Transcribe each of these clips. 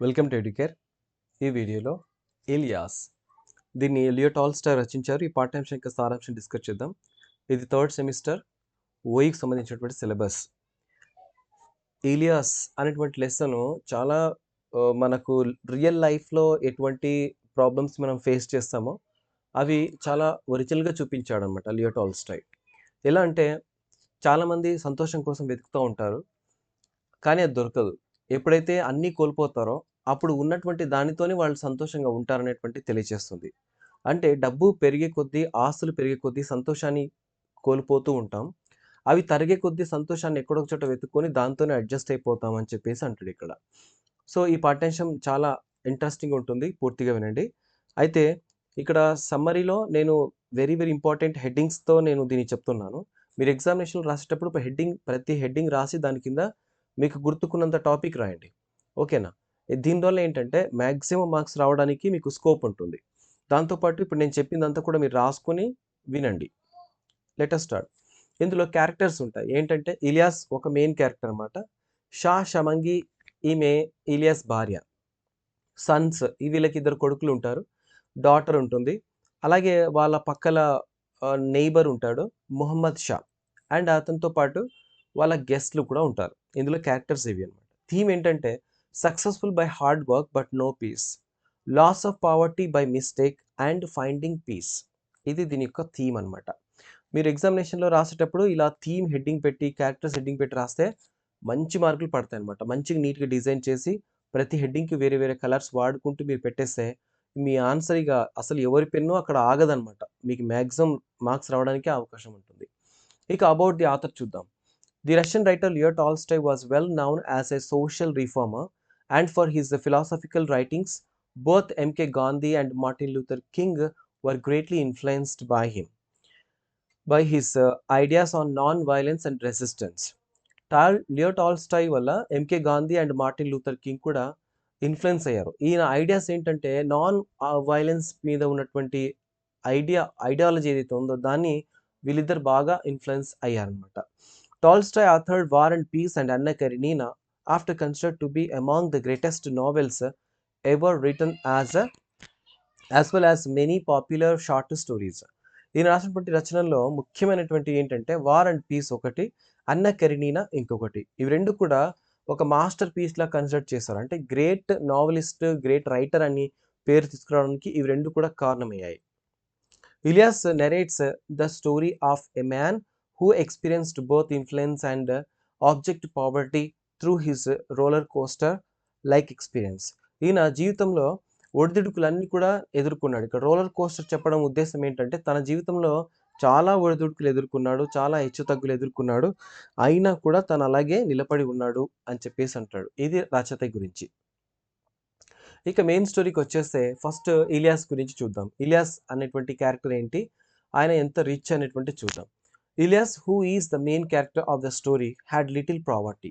Welcome to educare. ఈ వీడియోలో ఇలియాస్ దీన్ని లియో టాల్స్టాయ్ రచించారు. ఈ పాఠ్యాంశం యొక్క సారాంశం డిస్కస్ చేద్దాం. ఇది థర్డ్ సెమిస్టర్ ఓయికి సంబంధించినటువంటి సిలబస్. ఇలియాస్ అనేటువంటి లెసన్ చాలా మనకు రియల్ లైఫ్లో ఎటువంటి ప్రాబ్లమ్స్ మనం ఫేస్ చేస్తామో అవి చాలా ఒరిజినల్గా చూపించాడు అనమాట లియో టాల్స్టాయ్. ఎలా అంటే చాలామంది సంతోషం కోసం వెతుకుతూ ఉంటారు, కానీ అది దొరకదు. ఎప్పుడైతే అన్నీ కోల్పోతారో అప్పుడు ఉన్నటువంటి దానితోనే వాళ్ళు సంతోషంగా ఉంటారనేటువంటి తెలియచేస్తుంది. అంటే డబ్బు పెరిగే కొద్దీ, ఆస్తులు పెరిగే కొద్దీ సంతోషాన్ని కోల్పోతూ ఉంటాం. అవి తరిగే కొద్దీ సంతోషాన్ని ఎక్కడో ఒక చోట వెతుక్కొని దాంతోనే అడ్జస్ట్ అయిపోతాం అని చెప్పేసి అంటాడు ఇక్కడ. సో, ఈ పాఠ్యాంశం చాలా ఇంట్రెస్టింగ్‌గా ఉంటుంది. పూర్తిగా వినండి. అయితే ఇక్కడ సమ్మరీలో నేను వెరీ వెరీ ఇంపార్టెంట్ హెడ్డింగ్స్‌తో నేను దీన్ని చెప్తున్నాను. మీరు ఎగ్జామినేషన్‌లో రాసేటప్పుడు ప్రతి హెడ్డింగ్ రాసి దాని కింద మీకు గుర్తుకున్నంత టాపిక్ రాయండి. ఓకేనా? దీనివల్ల ఏంటంటే మాక్సిమం మార్క్స్ రావడానికి మీకు స్కోప్ ఉంటుంది. దాంతో పాటు ఇప్పుడు నేను చెప్పిందంతా కూడా మీరు రాసుకొని వినండి. Let us start. ఇందులో క్యారెక్టర్స్ ఉంటాయి. ఏంటంటే ఇలియాస్ ఒక మెయిన్ క్యారెక్టర్ అన్నమాట. షా షమంగి ఈమె ఇలియాస్ భార్య. సన్స్ వీళ్ళకి ఇద్దరు కొడుకులు ఉంటారు. డాటర్ ఉంటుంది. అలాగే వాళ్ళ పక్కల నెయిబర్ ఉంటాడు మొహమ్మద్ షా. అండ్ అతనితో పాటు వాళ్ళ గెస్ట్‌లు కూడా ఉంటారు. ఇందులో క్యారెక్టర్స్ ఇవి అన్నమాట. థీమ్ ఏంటంటే successful by hard work but no peace. Loss of poverty by mistake and finding peace. ఇది దీని యొక్క థీమ్ అన్నమాట. మీరు ఎగ్జామినేషన్‌లో రాసేటప్పుడు ఇలా థీమ్ హెడ్డింగ్ పెట్టి, క్యారెక్టర్స్ హెడ్డింగ్ పెట్టి రాస్తే మంచి మార్కులు పడతాయన్నమాట. మంచిగా నీట్‌గా డిజైన్ చేసి ప్రతి హెడ్డింగ్‌కి వేరే వేరే కలర్స్ వాడుకుంటూ మీరు పెట్టేస్తే మీ ఆన్సర్ ఇగ అసలు ఎవరి పెన్ను అక్కడ ఆగదన్నమాట. మీకు మాక్సిమం మార్క్స్ రావడానికే అవకాశం ఉంటుంది. ఇక అబౌట్ ది ఆథర్ చూద్దాం. The Russian writer Leo Tolstoy was well known as a social reformer, and for his philosophical writings, both M.K. Gandhi and Martin Luther King were greatly influenced by his ideas on non-violence and resistance. Leo Tolstoy వల్ల MK Gandhi and Martin Luther King కూడా influence అయ్యారు. ఈయన ideas ఏంటంటే non violence మీద ఉన్నటువంటి ideology ఏదైతే ఉందో దాన్ని వీళ్ళిద్దరు బాగా ఇన్ఫ్లుయెన్స్ అయ్యారనమాట. Tolstoy authored War and Peace and Anna Karenina after considered to be among the greatest novels ever written as well as many popular short stories. ఈయన రాసినటువంటి రచనల్లో ముఖ్యమైనటువంటి ఏంటంటే వార్ అండ్ పీస్ ఒకటి, అన్న కెరినీనా ఇంకొకటి. ఇవి రెండు కూడా ఒక మాస్టర్ పీస్‌లా కన్సిడర్ చేశారు. అంటే గ్రేట్ నావెలిస్ట్, గ్రేట్ రైటర్ అని పేరు తీసుకురావడానికి ఇవి రెండు కూడా కారణమయ్యాయి. Ilyas narrates the story of a man who experienced both influence and object poverty through his roller coaster like experience. ఈయన జీవితంలో ఒడిదుడుకులన్నీ కూడా ఎదుర్కొన్నాడు. ఇక్కడ రోలర్ కోస్టర్ చెప్పడం ఉద్దేశ్యం ఏంటంటే తన జీవితంలో చాలా ఒడిదుడుకులు ఎదుర్కొన్నాడు. చాలా హెచ్చుతగ్గులు ఎదుర్కొన్నాడు. అయినా కూడా తను అలాగే నిలబడి ఉన్నాడు అని చెప్పేసి అంటాడు. ఇది రచయిత గురించి. ఇక మెయిన్ స్టోరీకొచ్చేస్తే ఫస్ట్ ఇలియాస్ గురించి చూద్దాం. ఇలియాస్ అనేటువంటి క్యారెక్టర్ ఏంటి? ఆయన ఎంత రిచ్ అనేటువంటిది చూద్దాం. Ilyas who is the main character of the story had little property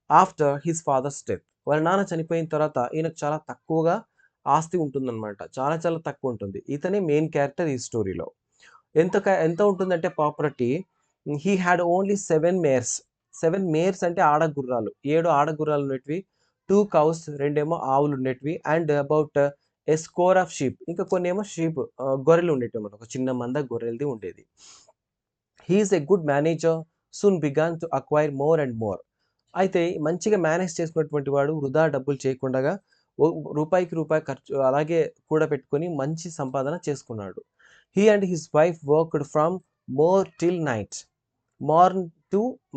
after his father's death. వాళ్ళ నాన్న చనిపోయిన తర్వాత ఈయనకు చాలా తక్కువగా ఆస్తి ఉంటుందన్నమాట. చాలా చాలా తక్కువ ఉంటుంది. ఇతనే మెయిన్ క్యారెక్టర్ ఈ స్టోరీలో. ఎంత ఉంటుందంటే property he had only 7 mares. 7 mares అంటే ఆడగుర్రాలు. 7 ఆడగుర్రాలు ఉన్నటివి. 2 కౌస్, రెండేమో ఆవులు ఉండేటివి. And about a score of sheep. ఇంకా కొన్నేమో గొర్రెలు ఉండేటివన్నమాట. ఒక చిన్న మంద గొర్రెలది ఉండేది. He is a good manager soon began to acquire more and more. అయితే మంచిగా మేనేజ్ చేసుకున్నటువంటి వాడు వృధా డబ్బులు చేయకుండగా రూపాయికి రూపాయి ఖర్చు అలాగే కూడబెట్టుకొని మంచి సంపాదన చేసుకున్నాడు. He and his wife worked from more till night morn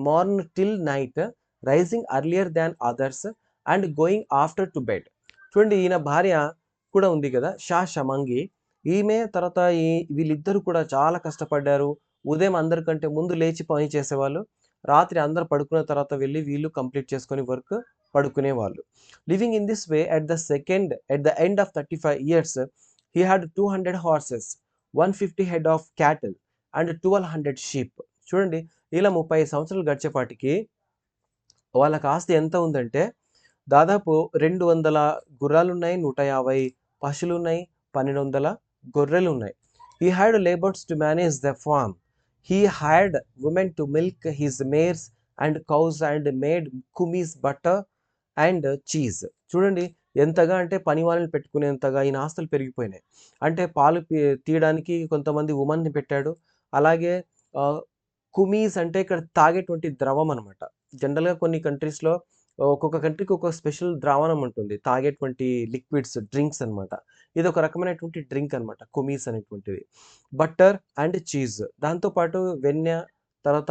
morn till night rising earlier than others and going after to bed. చూడండి ఈయన భార్య కూడా ఉంది కదా షా షమంగి. ఈమె తర్వాత వీళ్ళిద్దరూ కూడా చాలా కష్టపడ్డారు. ఉదయం అందరికంటే ముందు లేచి పని చేసేవాళ్ళు. రాత్రి అందరూ పడుకున్న తర్వాత వెళ్ళి వీళ్ళు కంప్లీట్ చేసుకొని వర్క్ పడుకునేవాళ్ళు. Living in this way at the end of 35 years he had 200 horses, 150 head of cattle and 1200 sheep. చూడండి ఇలా 30 సంవత్సరాలు గడిచేపాటికి వాళ్ళకి ఆస్తి ఎంత ఉందంటే దాదాపు 200 గుర్రాలున్నాయి, 150 పశువులున్నాయి, 1200 గొర్రెలున్నాయి. He had labours to manage the farm. He hired women to milk his mares and cows and made kumis butter and cheese. చూడండి ఎంతగా అంటే పని వాళ్ళని పెట్టుకునేంతగా ఈయన ఆస్తులు పెరిగిపోయినాయి. అంటే పాలు తీయడానికి కొంతమంది వుమన్‌ని పెట్టాడు. అలాగే ఆహ్, కుమీస్ అంటే ఇక్కడ తాగేటువంటి ద్రవం అనమాట. జనరల్‌గా కొన్ని కంట్రీస్‌లో ఒక్కొక్క కంట్రీకి ఒక్కొక్క స్పెషల్ ద్రావణం ఉంటుంది. తాగేటువంటి లిక్విడ్స్, డ్రింక్స్ అనమాట. ఇదొక రకమైనటువంటి డ్రింక్ అనమాట. కుమీస్ అనేటువంటిది. Butter and cheese. దాంతో పాటు తర్వాత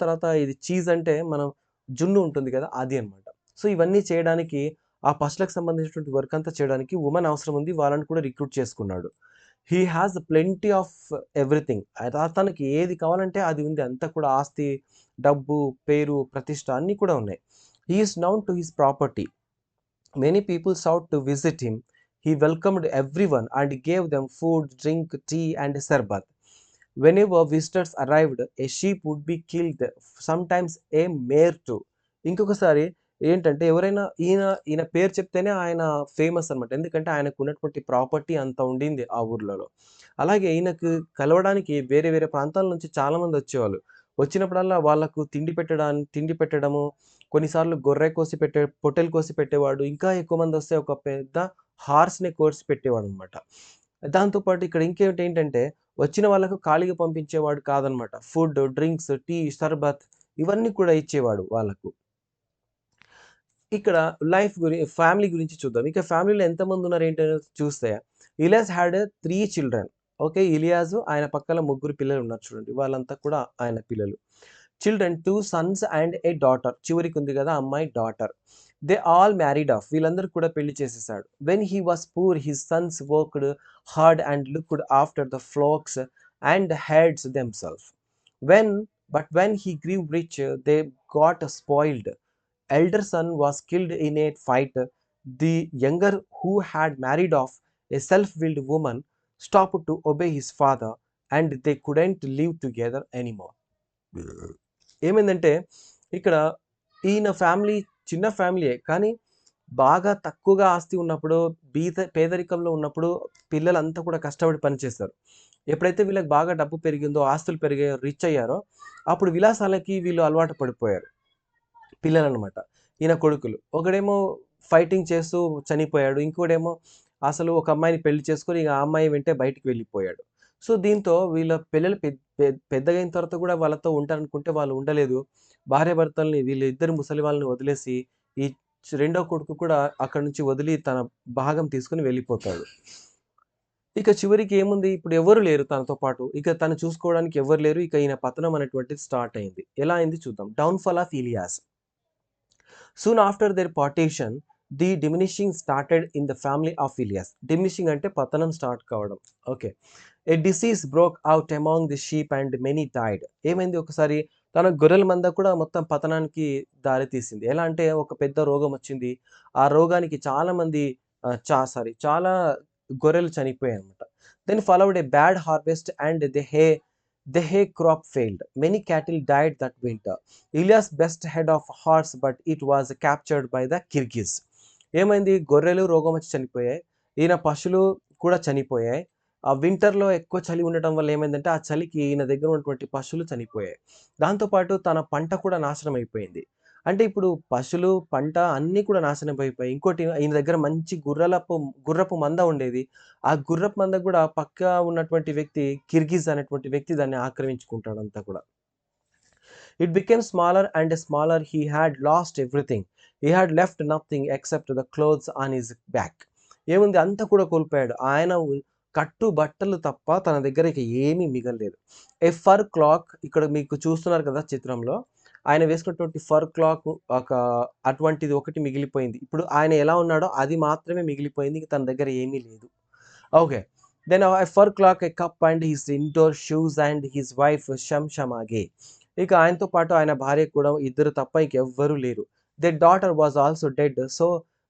తర్వాత ఇది చీజ్ అంటే మనం జున్ను ఉంటుంది కదా! అది అనమాట. సో, ఇవన్నీ చేయడానికి ఆ పశువులకు సంబంధించినటువంటి వర్క్ అంతా చేయడానికి వుమన్ అవసరం ఉంది. వాళ్ళని కూడా రిక్రూట్ చేసుకున్నాడు. He has plenty of everything. అతనికి ఏది కావాలంటే అది ఉంది. అంతా కూడా ఆస్తి, డబ్బు, పేరు, ప్రతిష్ట అన్నీ కూడా ఉన్నాయి. He is noun to his property. Many people sought to visit him. He welcomed everyone and gave them food, drink, tea, and sarbat. Whenever visitors arrived, a sheep would be killed, sometimes a mare too. ఇంకొకసారి ఏంటంటే ఎవరైనా ఈయన పేరు చెప్తేనే ఆయన famous అనమాట. ఎందుకంటే ఆయనకున్నటువంటి ప్రాపర్టీ అంత ఉండింది ఆ ఊర్లలో. అలాగే ఈయనకు కలవడానికి వేరే వేరే ప్రాంతాల నుంచి చాలామంది వచ్చేవాళ్ళు. వచ్చినప్పుడల్లా వాళ్ళకు తిండి పెట్టడము, కొన్నిసార్లు గొర్రె కోసి పొట్టేలు కోసి పెట్టేవాడు. ఇంకా ఎక్కువ మందొస్తే ఒక పెద్ద హార్స్‌నే కోసి పెట్టేవాడనమాట. దాంతో పాటు ఇక్కడ ఇంకేంటంటే వచ్చిన వాళ్ళకు ఖాళీగా పంపించేవాడు కాదనమాట. ఫుడ్, డ్రింక్స్, టీ, షర్బత్ ఇవన్నీ కూడా ఇచ్చేవాడు వాళ్ళకు. ఇక్కడ ఫ్యామిలీ గురించి చూద్దాం. ఇక ఫ్యామిలీలో ఎంతమందున్నారు ఏంటని చూస్తే Ilyas had 3 children. Okay. Ilyas ఆయన పక్కన ముగ్గురు పిల్లలున్నారు చూడండి. వాళ్ళంతా కూడా ఆయన పిల్లలు. Children 2 sons and a daughter. చివరికుంది గదా! అమ్మాయి daughter. They all married off. వీళ్ళందరూ కూడా పెళ్లి చేసేసాడు. When he was poor his sons worked hard and looked after the flocks and herds themselves. When when he grew rich, they got spoiled. Elder son was killed in a fight. The younger, who had married off a self-willed woman, stopped to obey his father, and they couldn't live together anymore. ఏమైందంటే ఇక్కడ ఈయన family చిన్న ఫ్యామిలీయే. కానీ బాగా తక్కువగా ఆస్తి ఉన్నప్పుడు, పేదరికంలో ఉన్నప్పుడు పిల్లలంతా కూడా కష్టపడి పనిచేస్తారు. ఎప్పుడైతే వీళ్ళకి బాగా డబ్బు పెరిగిందో, ఆస్తులు పెరిగాయో, రిచ్ అయ్యారో, అప్పుడు విలాసాలకి వీళ్ళు అలవాటు పడిపోయారు. పిల్లలనమాట. ఈయన కొడుకులు. ఒకడేమో ఫైటింగ్ చేస్తూ చనిపోయాడు. ఇంకోడేమో అసలు ఒక అమ్మాయిని పెళ్లి చేసుకొని ఇగ ఆ అమ్మాయి వెంటే బయటికి వెళ్ళిపోయాడు. సో, దీంతో వీళ్ళ పిల్లలు పెద్దగయిన తర్వాత కూడా వాళ్ళతో ఉంటారనుకుంటే వాళ్ళు ఉండలేదు. భార్యాభర్తల్ని వీళ్ళిద్దరు ముసలి వాళ్ళని వదిలేసి, ఈ రెండో కొడుకు కూడా అక్కడి నుంచి వదిలి తన భాగం తీసుకొని వెళ్ళిపోతాడు. ఇక చివరికి ఏముంది ఇప్పుడు ఎవరు లేరు తనతో పాటు. ఇక తను చూసుకోవడానికి ఎవ్వరు లేరు. ఇక ఈయన పతనం అనేటువంటిది స్టార్ట్ అయింది. ఎలా అయింది చూద్దాం. Downfall of Ilyas. Soon after their partition, the diminishing started in the family of Ilias. Diminishing అంటే పతనం స్టార్ట్ కావడం. Okay. A disease broke out among the sheep and many died. ఏమైంది ఒకసారి తన గొర్రెల మంద కూడా మొత్తం పతనానికి దారి తీసింది. ఎలా అంటే ఒక పెద్ద రోగం వచ్చింది. ఆ రోగానికి చాలా మంది చాలా గొర్రెలు చనిపోయాయన్నమాట. Then followed a bad harvest and the hay crop failed. Many cattle died that winter. Ilyas best head of horse but it was captured by the Kirghiz. ఏమైంది గొర్రెలు రోగం వచ్చి చనిపోయాయి. ఈయన పశువులు కూడా చనిపోయాయి. ఆ వింటర్‌లో ఎక్కువ చలి ఉండటం వల్ల ఏమైందంటే, ఆ చలికి ఈయన దగ్గర ఉన్నటువంటి పశువులు చనిపోయాయి. దాంతో పాటు తన పంట కూడా నాశనం అయిపోయింది. అంటే ఇప్పుడు పశువులు, పంట అన్నీ కూడా నాశనం అయిపోయాయి. ఇంకోటి ఈయన దగ్గర మంచి గుర్రపు మంద ఉండేది. ఆ గుర్రపు మంద కూడా పక్క ఉన్నటువంటి వ్యక్తి కిర్గిజ్ అనేటువంటి వ్యక్తి దాన్ని ఆక్రమించుకుంటాడంతా కూడా. It became smaller and smaller. He had lost everything. He had left nothing except the clothes on his back. ఏముంది అంతా కూడా కోల్పోయాడు. ఆయన కట్టు బట్టలు తప్ప తన దగ్గర ఇక ఏమీ మిగల్లేదు. ఏ ఫర్ క్లాక్ ఇక్కడ మీకు చూస్తున్నారు కదా చిత్రంలో. ఆయన వేసుకున్నటువంటి ఫర్ క్లాక్ ఒక అటువంటిది ఒకటి మిగిలిపోయింది. ఇప్పుడు ఆయన ఎలా ఉన్నాడో అది మాత్రమే మిగిలిపోయింది. ఇంక తన దగ్గర ఏమీ లేదు. Okay. Then a fur clock, a cup and his indoor shoes and his wife Shamshamage. ఇక ఆయనతో పాటు ఆయన భార్య కూడా ఇద్దరు తప్ప ఇంకెవ్వరూ లేరు. Their daughter was also dead so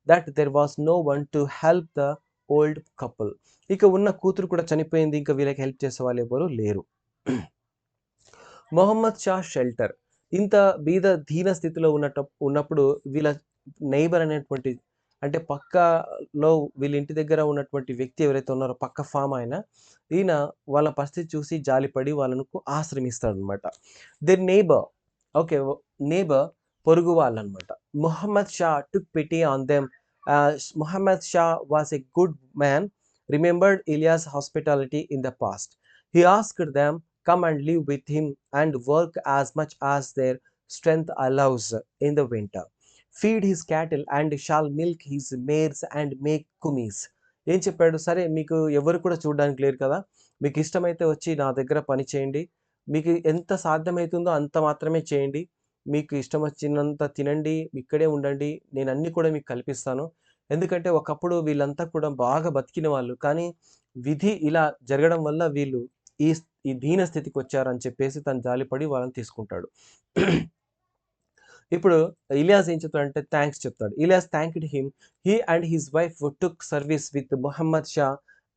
that there was no one to help the old couple. ఇక ఉన్న కూతురు కూడా చనిపోయింది. ఇంక వీళ్ళకి హెల్ప్ చేసేవాళ్ళు ఎవ్వరూ లేరు. మొహమ్మద్ షా షెల్టర్. ఇంత దీన స్థితిలో ఉన్నప్పుడు వీళ్ళ నైబర్ అనేటువంటి అంటే పక్కలో వీళ్ళ ఇంటి దగ్గర ఉన్నటువంటి వ్యక్తి ఎవరైతే ఉన్నారో పక్క ఫార్మ్ ఈయన వాళ్ళ పరిస్థితి చూసి జాలిపడి వాళ్ళను ఆశ్రమిస్తాడనమాట. Their neighbour okay. నేబర్ పొరుగు వాళ్ళనమాట. Muhammad Shah took pity on them. Muhammad Shah was a good man, remembered Ilyas hospitality in the past. He asked them come and live with him and work as much as their strength allows in the winter. Feed his cattle and shall milk his mares and make kumis. ఏం చెప్పాడు? సరే మీకు ఎవరు కూడా చూడడానికి లేరు కదా, మీకు ఇష్టమైతే వచ్చి నా దగ్గర పని చేయండి, మీకు ఎంత సాధ్యమవుతుందో అంత మాత్రమే చేయండి, మీకు ఇష్టం వచ్చినంత తినండి, ఇక్కడే ఉండండి, నేను అన్ని కూడా మీకు కల్పిస్తాను. ఎందుకంటే ఒకప్పుడు వీళ్ళంతా కూడా బాగా బతికిన వాళ్ళు, కానీ విధి ఇలా జరగడం వల్ల వీళ్ళు ఈ ఈ దీన స్థితికి వచ్చారని చెప్పేసి తను జాలిపడి వాళ్ళని తీసుకుంటాడు. ఇప్పుడు ఇలియాస్ ఏం చెప్తాడంటే థ్యాంక్స్ చెప్తాడు. Ilyas thanked him. He and his wife took service with Muhammad Shah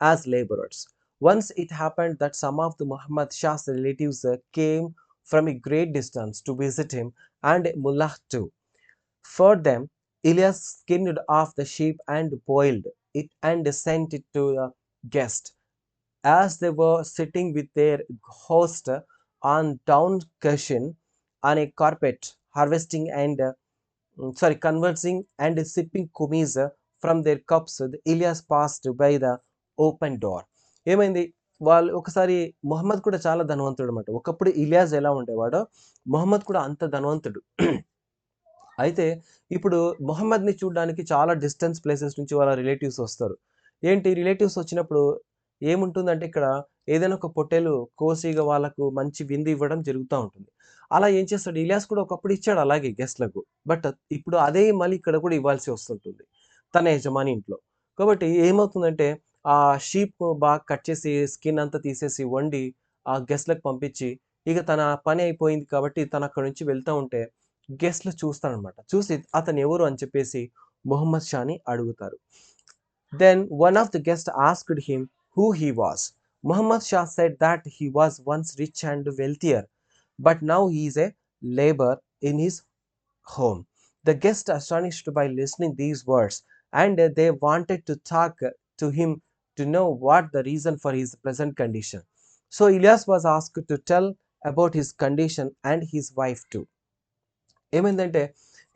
as labourers. Once it happened that some of the Muhammad Shah's relatives came from a great distance to visit him and Mullah too. For them, Ilyas skinned off the sheep and boiled it and sent it to the guest. As they were sitting with their host on down cushion on a carpet, harvesting and conversing and sipping kumis from their cups, Ilyas passed by the open door. ఏమైంది? వాళ్ళు ఒకసారి మొహమ్మద్ కూడా చాలా ధనవంతుడు అనమాట. ఒకప్పుడు ఇలియాస్ ఎలా ఉండేవాడో మొహమ్మద్ కూడా అంత ధనవంతుడు. అయితే ఇప్పుడు మొహమ్మద్‌ని చూడ్డానికి చాలా డిస్టెన్స్ ప్లేసెస్ నుంచి వాళ్ళ రిలేటివ్స్ వస్తారు. ఏంటి రిలేటివ్స్ వచ్చినప్పుడు ఏముంటుందంటే ఇక్కడ ఏదైనా ఒక పొట్టేలు కోసి ఇగ వాళ్ళకు మంచి విందు ఇవ్వడం జరుగుతా ఉంటుంది. అలా ఏం చేస్తాడు ఇలియాస్ కూడా ఒకప్పుడు ఇచ్చాడు అలాగే గెస్ట్‌లకు. బట్ ఇప్పుడు అదే మళ్ళీ ఇక్కడ కూడా ఇవ్వాల్సి వస్తుంటుంది తన యజమాని ఇంట్లో. కాబట్టి ఏమవుతుందంటే ఆ షీప్ బాగా కట్ చేసి స్కిన్ అంతా తీసేసి వండి ఆ గెస్ట్‌లకు పంపించి ఇక తన పని అయిపోయింది కాబట్టి తను అక్కడి నుంచి వెళ్తా ఉంటే గెస్ట్‌లు చూస్తారనమాట. చూసి అతను ఎవరు అని చెప్పేసి మొహమ్మద్ షాని అడుగుతారు. Then one of the guests asked him who he was. Muhammad Shah said that he was once rich and wealthier, but now he is a laborer in his home. The guest astonished by listening these words, and they wanted to talk to him to know what the reason for his present condition. So Ilyas was asked to tell about his condition and his wife too. ఏమైందంటే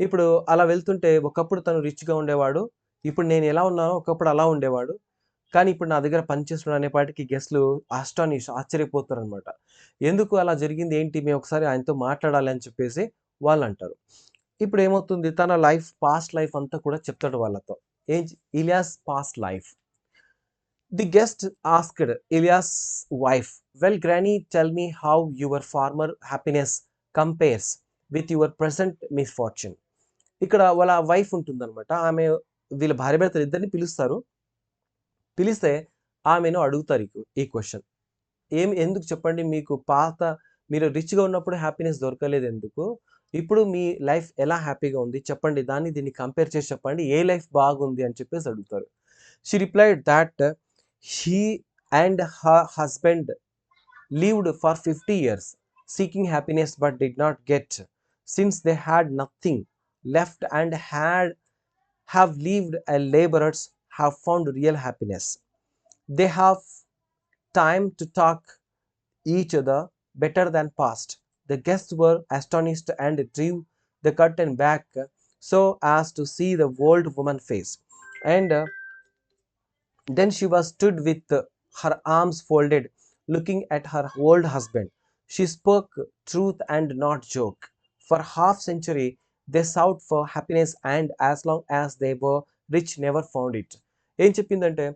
ఇప్పుడు అలా వెళ్తుంటే ఒకప్పుడు తను రిచ్‌గా ఉండేవాడు. ఇప్పుడు నేను ఎలా ఉన్నానో ఒకప్పుడు అలా ఉండేవాడు. కానీ ఇప్పుడు నా దగ్గర పని చేస్తున్నాడు అనేపాటికి గెస్ట్‌లు ఆశ్చర్యపోతారనమాట. ఎందుకు అలా జరిగింది ఏంటి? మేము ఒకసారి ఆయనతో మాట్లాడాలి అని చెప్పేసి వాళ్ళంటారు. ఇప్పుడు ఏమవుతుంది తన లైఫ్ పాస్ట్ లైఫ్ అంతా కూడా చెప్తాడు వాళ్ళతో. Ilyas past life. The guest asked Ilyas' wife, "Well, Granny, tell me how your former happiness compares with your present misfortune." ఇక్కడ వాళ్ళ వైఫ్ ఉంటుందన్నమాట. ఆమె వీళ్ళ భార్యాభర్తలు ఇద్దరిని పిలుస్తారు. పిలిస్తే ఆమెను అడుగుతారు ఈ క్వెషన్. ఎందుకు చెప్పండి మీకు మీరు రిచ్‌గా ఉన్నప్పుడు హ్యాపీనెస్ దొరకలేదెందుకు? ఇప్పుడు మీ లైఫ్ ఎలా హ్యాపీగా ఉంది? చెప్పండి. దీన్ని కంపేర్ చేసి చెప్పండి. ఏ లైఫ్ బాగుంది అని చెప్పేసి అడుగుతారు. She replied that she and her husband lived for 50 years seeking happiness but did not get. Since they had nothing left and have lived as laborers, have found real happiness. They have time to talk each other better than past. The guests were astonished and drew the curtain back so as to see the old woman's face. And then she was stood with her arms folded, looking at her old husband. She spoke truth and not joke. For half century they sought for happiness, and as long as they were rich never found it. ఏం చెప్పిందంటే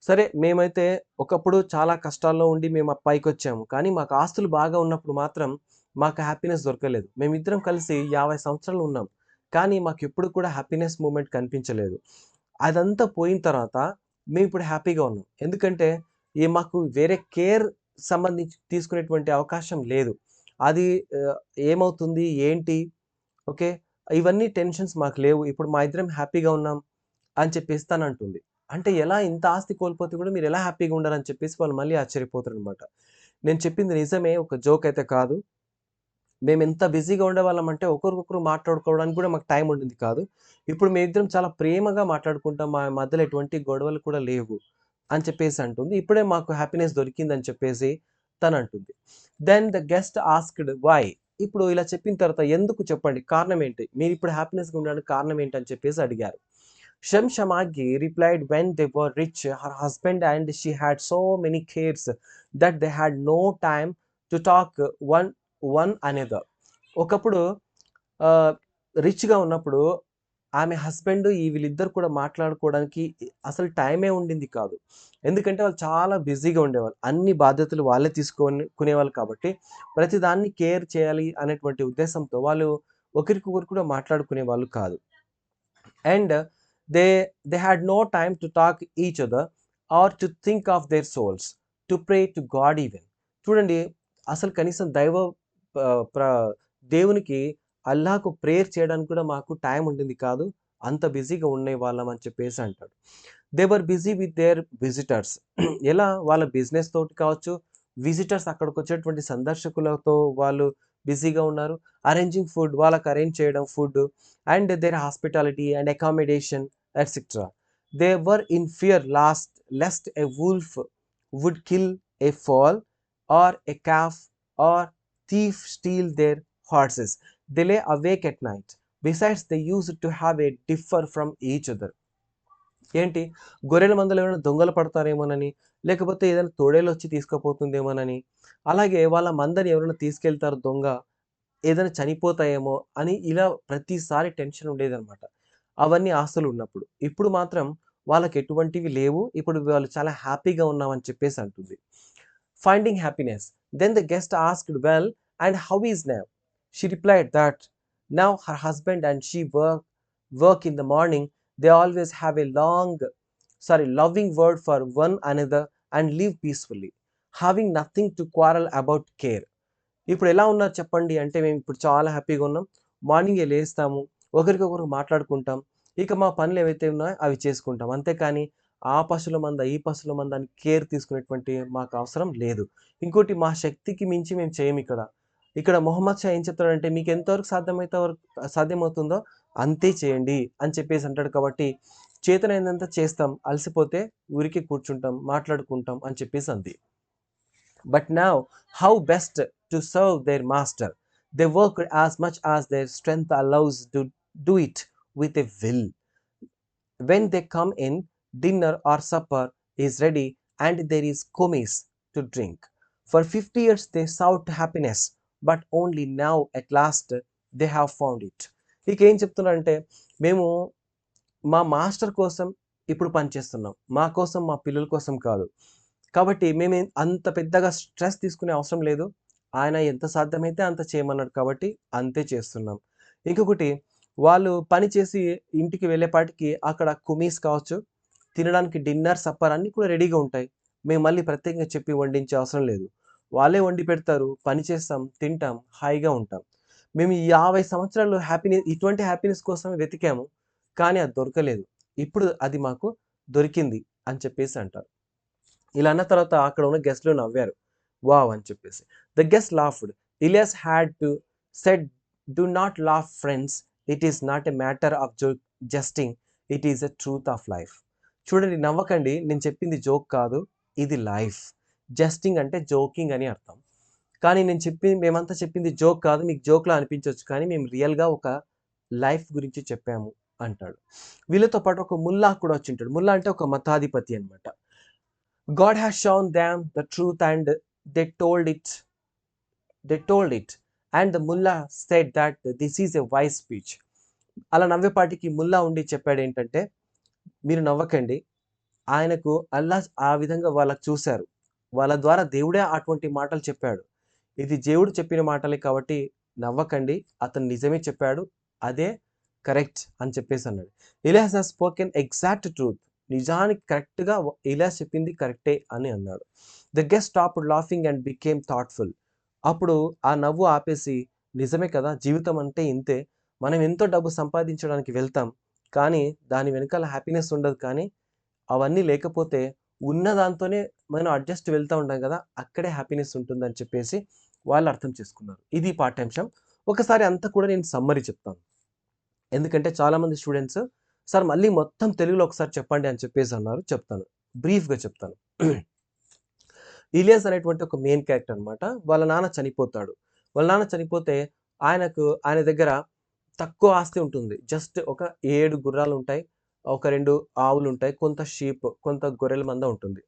సరే మేమైతే ఒకప్పుడు చాలా కష్టాల్లో ఉండి మేము పైకొచ్చాము. కానీ మాకు ఆస్తులు బాగా ఉన్నప్పుడు మాత్రం మాకు హ్యాపీనెస్ దొరకలేదు. మేమిద్దరం కలిసి 50 సంవత్సరాలు ఉన్నాం. కానీ మాకెప్పుడు కూడా హ్యాపీనెస్ మూమెంట్ కనిపించలేదు. అదంతా పోయిన తర్వాత మేమిప్పుడు హ్యాపీగా ఉన్నాం. ఎందుకంటే మాకు వేరే కేర్ సంబంధించి తీసుకునేటువంటి అవకాశం లేదు. అది ఏమవుతుంది? ఏంటి? ఓకే. ఇవన్నీ టెన్షన్స్ మాకు లేవు. ఇప్పుడు మా ఇద్దరం హ్యాపీగా ఉన్నాం అని చెప్పేసి తనంటుంది. అంటే ఎలా ఇంత ఆస్తి కోల్పోతే కూడా మీరెలా హ్యాపీగా ఉన్నారని చెప్పేసి వాళ్ళు మళ్ళీ ఆశ్చర్యపోతారనమాట. నేను చెప్పింది నిజమే. ఒక జోక్ అయితే కాదు. మేమెంత బిజీగా ఉండేవాళ్ళమంటే ఒకరికొకరు మాట్లాడుకోవడానికి కూడా మాకు టైం ఉండేది కాదు. ఇప్పుడు మేమిద్దరం చాలా ప్రేమగా మాట్లాడుకుంటాం. మా మధ్యలో ఎటువంటి గొడవలు కూడా లేవు అని చెప్పేసి అంటుంది. ఇప్పుడే మాకు హ్యాపీనెస్ దొరికిందని చెప్పేసి తనంటుంది. Then the guest asked why? ఇప్పుడు ఇలా చెప్పిన తర్వాత ఎందుకు చెప్పండి? కారణం ఏంటి? మీరిప్పుడు హ్యాపీనెస్‌గా ఉండడానికి కారణం ఏంటని చెప్పేసి అడిగారు. Shamshamaги replied when they were rich, her husband and she had so many cares that they had no time to talk one another. ఒకప్పుడు రిచ్‌గా ఉన్నప్పుడు ఆమె హస్బెండ్ వీళ్ళిద్దరు కూడా మాట్లాడుకోవడానికి అసలు టైమే ఉండింది కాదు. ఎందుకంటే వాళ్ళు చాలా బిజీగా ఉండేవాళ్ళు. అన్ని బాధ్యతలు వాళ్ళే కునేవాళ్ళు కాబట్టి ప్రతిదాన్ని కేర్ చేయాలి అనేటువంటి ఉద్దేశంతో వాళ్ళు ఒకరికొకరు కూడా మాట్లాడుకునేవాళ్ళు కాదు. And they had no time to talk each other or to think of their souls to pray to God even. చూడండి, అసలు కనీసం ప్ర దేవునికి అల్లాహకు ప్రేయర్ చేయడానికి కూడా మాకు టైం ఉండింది కాదు. అంత బిజీగా ఉండేవాళ్ళం అని చెప్పేసి అంటాడు. They were busy with their visitors. ఎలా? వాళ్ళ బిజినెస్ తోటి కావచ్చు, విజిటర్స్ అక్కడికొచ్చేటువంటి సందర్శకులతో వాళ్ళు బిజీగా ఉన్నారు. అరేంజింగ్ ఫుడ్, వాళ్ళకి అరేంజ్ చేయడం food, and their hospitality and accommodation etcetera. They were in fear lest a wolf would kill a foal or a calf or thief steal their horses. They lay awake at night. Besides, they used to have a differ from each other. ఏంటి? గొర్రెల మందలో ఏమైనా దొంగలు పడతారేమోనని, లేకపోతే ఏదైనా తోడేలొచ్చి తీసుకుపోతుందేమోనని, అలాగే వాళ్ళ మందని ఎవరైనా తీసుకెళ్తారు దొంగ, ఏదైనా చనిపోతాయేమో అని ఇలా ప్రతిసారి టెన్షన్ ఉండేదనమాట. అవన్నీ ఆస్తులున్నప్పుడు. ఇప్పుడు మాత్రం వాళ్ళకెటువంటివి లేవు. ఇప్పుడు వాళ్ళు చాలా హ్యాపీగా ఉన్నామని చెప్పేసి అంటుంది. Finding happiness. Then the guest asked, well, and how is now? She replied that now her husband and she work in the morning. They always have a loving word for one another and live peacefully, having nothing to quarrel about care. ఇప్పుడు ఎలా ఉన్నారు చెప్పండి అంటే, మేము ఇప్పుడు చాలా హ్యాపీగా ఉన్నాం. మార్నింగే లేస్తాము, ఒకరికొకరు మాట్లాడుకుంటాం. ఇక మా పనులు ఏవైతే ఉన్నాయో అవి చేసుకుంటాం. అంతేకాని ఆ పశువుల మంద, ఈ పశువుల మంద అని కేర్ తీసుకునేటువంటి మాకు అవసరం లేదు. ఇంకోటి, మా శక్తికి మించి మేము చేయమిక్కడ. ఇక్కడ మొహమ్మద్ షా ఏం చెప్తాడంటే, మీకు ఎంతవరకు సాధ్యమవుతుందో అంతే చేయండి అని చెప్పేసి అంటాడు. కాబట్టి చేతనైనంత చేస్తాం, అలసిపోతే ఊరికే కూర్చుంటాం, మాట్లాడుకుంటాం అని చెప్పేసి అంది. But now, how best to serve their master? They work as much as their strength allows to do it with a will. When they come in, dinner or supper is ready and there is kumis to drink. For 50 years they sought happiness, but only now at last they have found it. ఇక ఏం చెప్తున్నారంటే, మేము మా master కోసం ఇప్పుడు పనిచేస్తున్నాం, మా కోసం, మా పిల్లల కోసం కాదు. కాబట్టి మేము అంత పెద్దగా స్ట్రెస్ తీసుకునే అవసరం లేదు. ఆయన ఎంత సాధ్యమైతే అంత చేయమన్నాడు కాబట్టి అంతే చేస్తున్నాం. ఇంకొకటి, వాళ్ళు పని చేసి ఇంటికి వెళ్ళేపాటికి అక్కడ కుమీస్ కావచ్చు, తినడానికి డిన్నర్, సప్పర్ అన్నీ కూడా రెడీగా ఉంటాయి. మేము మళ్ళీ ప్రత్యేకంగా చెప్పి వండించే అవసరం లేదు. వాళ్ళే వండి పెడతారు, పని చేస్తాం, తింటాం, హాయిగా ఉంటాం. మేము 50 సంవత్సరాలు ఇటువంటి హ్యాపీనెస్ కోసమే వెతికాము. కానీ అది దొరకలేదు. ఇప్పుడు అది మాకు దొరికింది అని చెప్పేసి అంటారు. ఇలా అన్న తర్వాత అక్కడ ఉన్న గెస్ట్‌లు నవ్వారు. వావ్! అని చెప్పేసి. The guest laughed. Ilyas had to said, do not laugh friends. It is not a matter of jesting. It is a truth of life. చూడండి, నవ్వకండి. నేను చెప్పింది జోక్ కాదు. ఇది లైఫ్. జస్టింగ్ అంటే జోకింగ్ అని అర్థం. కానీ మేమంతా చెప్పింది జోక్ కాదు. మీకు జోక్‌లా అనిపించొచ్చు. కానీ మేము రియల్‌గా ఒక లైఫ్ గురించి చెప్పాము అంటాడు. వీళ్ళతో పాటు ఒక ముల్లా కూడా వచ్చుంటాడు. ముల్లా అంటే ఒక మతాధిపతి అన్నమాట. God has shown them the truth and they told it. And the mullah said that this is a wise speech. అలా నవ్వేపాటికి ముల్లా ఉండి చెప్పాడు ఏంటంటే, మీరు నవ్వకండి. ఆయనకు అల్లాహ్ ఆ విధంగా వాళ్ళకి చూశారు. వాళ్ళ ద్వారా దేవుడే అటువంటి మాటలు చెప్పాడు. ఇది దేవుడు చెప్పిన మాటలే కాబట్టి నవ్వకండి. అతను నిజమే చెప్పాడు. అదే కరెక్ట్ అని చెప్పేసి అన్నాడు. Ilyas has spoken exact truth. నిజానికి కరెక్ట్‌గా ఇలియాస్ చెప్పింది కరెక్టే అని అన్నాడు. The guest stopped laughing and became thoughtful. అప్పుడు ఆ నవ్వు ఆపేసి, నిజమే కదా! జీవితం అంటే ఇంతే. మనం ఎంతో డబ్బు సంపాదించడానికి వెళ్తాం. కానీ దాని వెనకాల హ్యాపీనెస్ ఉండదు. కానీ అవన్నీ లేకపోతే ఉన్న దాంతోనే మనం అడ్జస్ట్ వెళ్తా ఉంటాం కదా! అక్కడే హ్యాపీనెస్ ఉంటుందని చెప్పేసి వాళ్ళు అర్థం చేసుకున్నారు. ఇది పాఠ్యాంశం. ఒకసారి అంతా కూడా నేను సమ్మరీ చెప్తాను. ఎందుకంటే చాలామంది స్టూడెంట్స్, సార్ మళ్ళీ మొత్తం తెలుగులో ఒకసారి చెప్పండి అని చెప్పేసి అన్నారు. చెప్తాను. బ్రీఫ్‌గా చెప్తాను. ఇలియాస్ అనేటువంటి ఒక మెయిన్ క్యారెక్టర్ అన్నమాట. వాళ్ళ నాన్న చనిపోతాడు. వాళ్ళ నాన్న చనిపోతే ఆయన దగ్గర తక్కువ ఆస్తి ఉంటుంది. జస్ట్ ఒక 7 గుర్రాలుంటాయి. ఒక 2 ఆవులుంటాయి. కొంత షీప్, కొంత గొర్రెల మంద ఉంటుంది.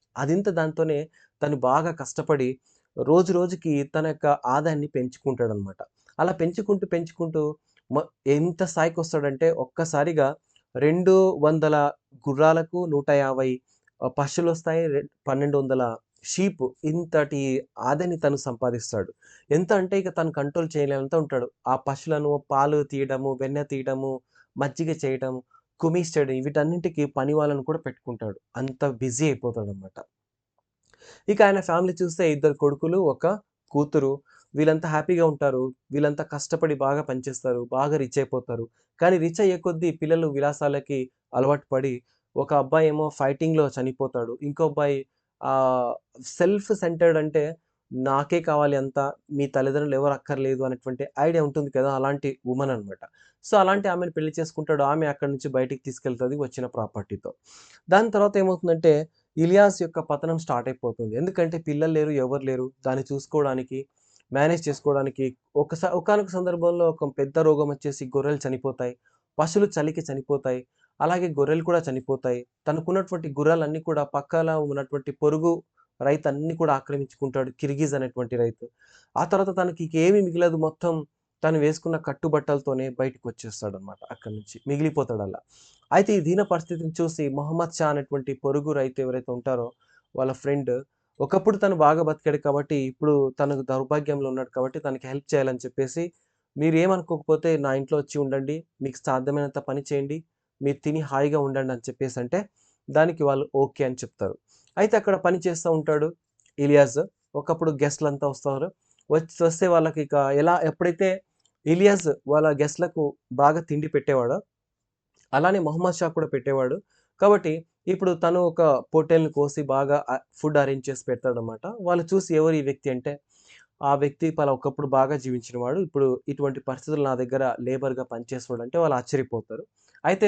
దాంతోనే తను బాగా కష్టపడి రోజు రోజుకి తన యొక్క ఆదాయాన్ని పెంచుకుంటాడనమాట. అలా పెంచుకుంటూ, పెంచుకుంటూ మ ఎంత స్థాయికొస్తాడంటే ఒక్కసారిగా 200 గుర్రాలకు 150 పశువులొస్తాయి. 1200 షీప్ ఇంతటి ఆదాయాన్ని తను సంపాదిస్తాడు. ఎంత అంటే ఇక తను కంట్రోల్ చేయలేనంత ఉంటాడు. ఆ పశువులను పాలు తీయడము, వెన్న తీయడము, మజ్జిగ చేయటం, కుమీస్ చేయడం వీటన్నింటికి పని వాళ్ళని కూడా పెట్టుకుంటాడు. అంత బిజీ అయిపోతాడనమాట. ఇక ఆయన ఫ్యామిలీ చూస్తే ఇద్దరు కొడుకులు, ఒక కూతురు. వీళ్ళంతా హ్యాపీగా ఉంటారు. వీళ్ళంతా కష్టపడి బాగా పనిచేస్తారు. బాగా రిచ్ అయిపోతారు. కానీ రిచ్ అయ్యే కొద్దీ పిల్లలు విలాసాలకి అలవాటు పడి, ఒక అబ్బాయేమో ఫైటింగ్‌లో చనిపోతాడు. ఇంకో అబ్బాయి ఆహ్, సెల్ఫ్ సెంటర్డ్ అంటే నాకే కావాలి అంతా, మీ తల్లిదండ్రులు ఎవరు అక్కర్లేదు అనేటువంటి ఐడియా ఉంటుంది కదా! అలాంటి వుమన్ అనమాట. సో, అలాంటి ఆమెను పెళ్లి చేసుకుంటాడు. ఆమె అక్కడి నుంచి బయటికి తీసుకెళ్తది వచ్చిన ప్రాపర్టీతో. దాని తర్వాత ఏమవుతుందంటే ఇలియాస్ యొక్క పతనం స్టార్ట్ అయిపోతుంది. ఎందుకంటే పిల్లలు లేరు, ఎవరు లేరు. దాన్ని చూసుకోవడానికి, మేనేజ్ చేసుకోవడానికి ఒకానొక సందర్భంలో ఒక పెద్ద రోగం వచ్చేసి గొర్రెలు చనిపోతాయి. పశువులు చలికి చనిపోతాయి. అలాగే గొర్రెలు కూడా చనిపోతాయి. తనకున్నటువంటి గుర్రాలన్నీ కూడా పక్కల ఉన్నటువంటి పొరుగు రైతన్ని కూడా ఆక్రమించుకుంటాడు. కిర్గిజ్ అనేటువంటి రైతు. ఆ తర్వాత తనకి ఇంకేమి మిగలదు. మొత్తం తను వేసుకున్న కట్టుబట్టలతోనే బయటికొచ్చేస్తాడనమాట అక్కడి నుంచి. మిగిలిపోతాడలా. అయితే ఈ దీన పరిస్థితిని చూసి మొహమ్మద్ షా అనేటువంటి పొరుగు రైతు ఎవరైతే ఉంటారో వాళ్ళ ఫ్రెండ్ ఒకప్పుడు తను బాగా బతికాడు కాబట్టి, ఇప్పుడు తను దౌర్భాగ్యంలో ఉన్నాడు కాబట్టి తనకి హెల్ప్ చేయాలని చెప్పేసి, మీరేమనుకోకపోతే నా ఇంట్లో వచ్చి ఉండండి. మీకు సాధ్యమైనంత పని చేయండి. మీరు తిని హాయిగా ఉండండి అని చెప్పేసంటే, దానికి వాళ్ళు ఓకే అని చెప్తారు. అయితే అక్కడ పని చేస్తా ఉంటాడు ఇలియాస్. ఒకప్పుడు గెస్ట్‌లంతా వస్తారు. వస్తే వాళ్ళకిక ఎప్పుడైతే ఇలియాస్ వాళ్ళ గెస్ట్‌లకు బాగా తిండి పెట్టేవాడో అలానే మొహమ్మద్ షా కూడా పెట్టేవాడు. కాబట్టి ఇప్పుడు తను ఒక పొట్టేలుని కోసి బాగా ఫుడ్ అరేంజ్ చేసి పెడతాడనమాట. వాళ్ళు చూసి ఎవరు ఈ వ్యక్తి అంటే, ఆ వ్యక్తి ఒకప్పుడు బాగా జీవించినవాడు. ఇప్పుడు ఇటువంటి పరిస్థితులు నా దగ్గర లేబర్‌గా పనిచేస్తున్నాడంటే వాళ్ళు ఆశ్చర్యపోతారు. అయితే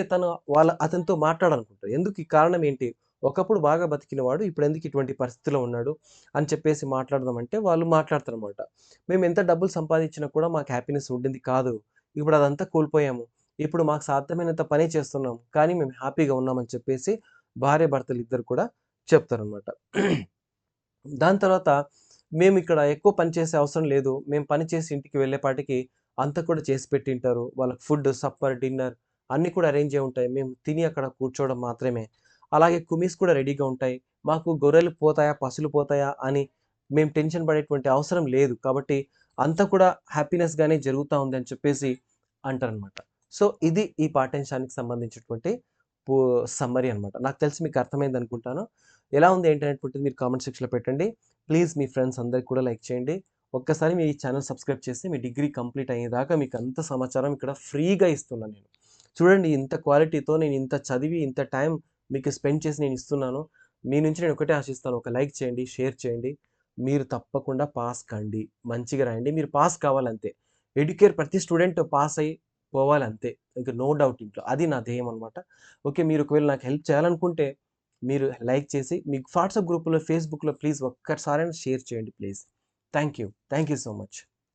అతనితో మాట్లాడాలనుకుంటారు. ఎందుకు ఈ కారణం ఏంటి? ఒకప్పుడు బాగా బతికినవాడు ఇప్పుడెందుకు ఇటువంటి పరిస్థితిలో ఉన్నాడు అని చెప్పేసి మాట్లాడదామంటే వాళ్ళు మాట్లాడతారనమాట. మేమెంత డబ్బులు సంపాదించినా కూడా మాకు హ్యాపీనెస్ ఉండింది కాదు. ఇప్పుడు అదంతా కోల్పోయాము. ఇప్పుడు మాకు సాధ్యమైనంత పనే చేస్తున్నాం. కానీ మేము హ్యాపీగా ఉన్నామని చెప్పేసి భార్యాభర్తలిద్దరు కూడా చెప్తారనమాట. దాని తర్వాత మేమిక్కడ ఎక్కువ పని చేసే అవసరం లేదు. మేము పని చేసి ఇంటికి వెళ్ళేపాటికి అంతా కూడా చేసి పెట్టింటారు. వాళ్ళకి ఫుడ్, సప్పర్, డిన్నర్ అన్నీ కూడా అరేంజ్ అయ్యి ఉంటాయి. మేము తిని అక్కడ కూర్చోవడం మాత్రమే. అలాగే కుమీస్ కూడా రెడీగా ఉంటాయి. మాకు గొర్రెలు పోతాయా, పశువులు పోతాయా అని మేము టెన్షన్ పడేటువంటి అవసరం లేదు. కాబట్టి అంతా కూడా హ్యాపీనెస్‌గానే జరుగుతా ఉంది అని చెప్పేసి అంటారనమాట. సో, ఇది ఈ పాఠ్యాంశానికి సంబంధించినటువంటి పూ సమ్మరీ అనమాట. నాకు తెలిసి మీకు అర్థమైందనుకుంటాను. ఎలా ఉంది ఏంటి అనేటువంటిది మీరు కామెంట్ సెక్షన్‌లో పెట్టండి. ప్లీజ్ మీ ఫ్రెండ్స్ అందరికి కూడా లైక్ చేయండి. ఒక్కసారి మీ ఛానెల్ సబ్స్క్రైబ్ చేసి మీ డిగ్రీ కంప్లీట్ అయ్యేదాకా మీకు అంత సమాచారం ఇక్కడ ఫ్రీగా ఇస్తున్నాను నేను. చూడండి ఇంత క్వాలిటీతో నేను ఇంత చదివి, ఇంత టైం మీకు స్పెండ్ చేసి నేను ఇస్తున్నాను. మీ నుంచి నేను ఒకటే ఆశిస్తాను. ఒక లైక్ చేయండి, షేర్ చేయండి. మీరు తప్పకుండా పాస్ కండి. మంచిగా రాయండి. మీరు పాస్ కావాలంతే. ప్రతి స్టూడెంట్ పాస్ అయ్యి పోవాలంతే. ఇంక నో డౌట్ ఇంట్లో. అది నా ధ్యేయం అనమాట. ఓకే. మీరు ఒకవేళ నాకు హెల్ప్ చేయాలనుకుంటే మీరు లైక్ చేసి మీకు వాట్సాప్ గ్రూప్‌లో, ఫేస్‌బుక్‌లో ప్లీజ్ ఒక్కసారైనా షేర్ చేయండి please. Thank you. Thank you so much.